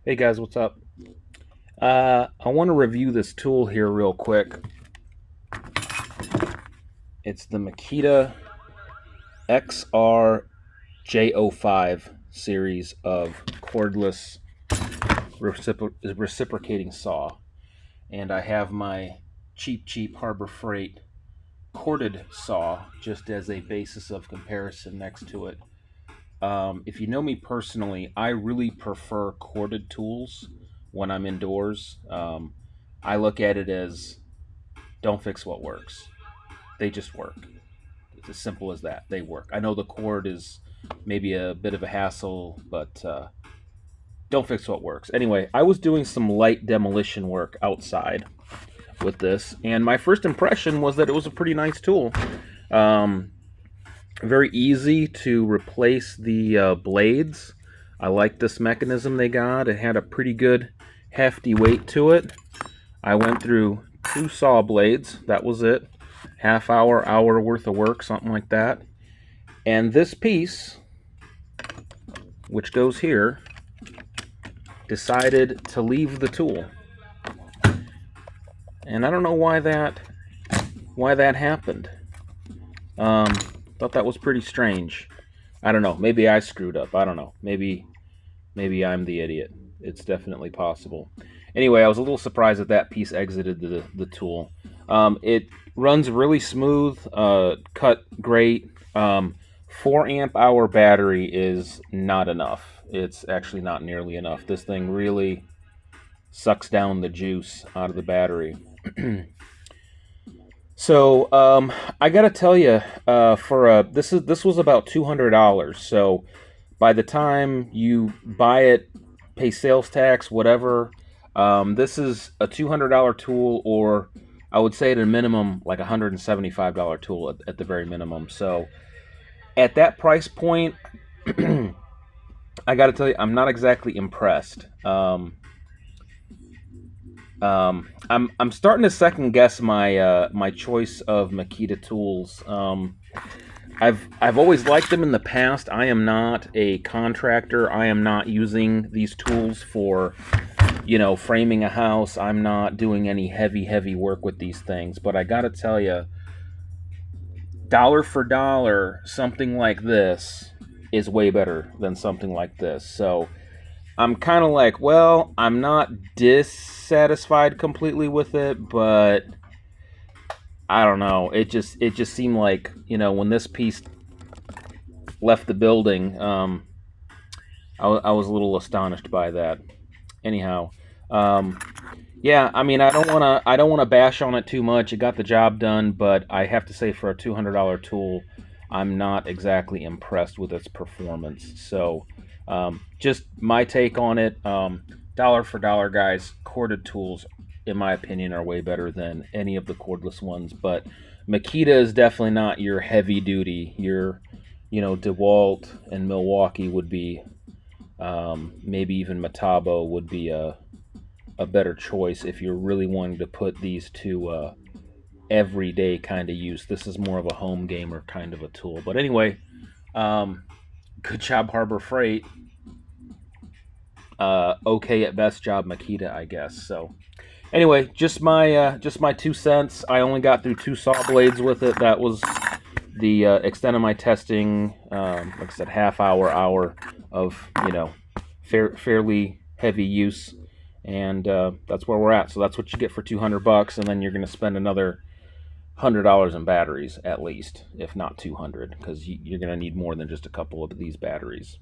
Hey guys, what's up? I want to review this tool here real quick. It's the Makita XRJ05 series of cordless reciprocating saw. And I have my cheap Harbor Freight corded saw just as a basis of comparison next to it. If you know me personally, I really prefer corded tools when I'm indoors. I look at it as don't fix what works. They just work. It's as simple as that. They work. I know the cord is maybe a bit of a hassle, but don't fix what works. Anyway, I was doing some light demolition work outside with this, and my first impression was that it was a pretty nice tool. Very easy to replace the blades. I like this mechanism they got. It had a pretty good hefty weight to it. I went through 2 saw blades. That was it. Half hour worth of work, something like that. And this piece, which goes here, decided to leave the tool. And I don't know why that happened. Thought that was pretty strange. I don't know. Maybe I screwed up. I don't know. Maybe I'm the idiot. It's definitely possible. Anyway, I was a little surprised that that piece exited the tool. It runs really smooth, cut great. 4 amp hour battery is not enough. It's actually not nearly enough. This thing really sucks down the juice out of the battery. So I gotta tell you, this was about $200. So by the time you buy it, pay sales tax, whatever, this is a $200 tool, or I would say at a minimum like a $175 tool at the very minimum. So at that price point, I gotta tell you, I'm not exactly impressed. I'm starting to second guess my my choice of Makita tools. I've always liked them in the past. I am not a contractor. I am not using these tools for, framing a house. I'm not doing any heavy work with these things. But I gotta tell you, dollar for dollar, something like this is way better than something like this. So I'm kind of like, well, I'm not dissatisfied completely with it, but I don't know. It just seemed like, when this piece left the building, I was a little astonished by that. Anyhow, yeah, I mean, I don't want to bash on it too much. It got the job done, but I have to say, for a $200 tool, I'm not exactly impressed with its performance. So just my take on it. Dollar for dollar, guys, corded tools, in my opinion, are way better than any of the cordless ones. But Makita is definitely not your heavy duty. Your, DeWalt and Milwaukee would be, maybe even Metabo would be a better choice if you're really wanting to put these to everyday kind of use. This is more of a home gamer kind of a tool. But anyway, good job, Harbor Freight. Okay at best job, Makita, I guess. So anyway, just my 2 cents. I only got through 2 saw blades with it. That was the extent of my testing. Like I said, half hour of fairly heavy use, and that's where we're at. So that's what you get for $200, and then you're going to spend another $100 in batteries at least, if not 200, because you're going to need more than just a couple of these batteries.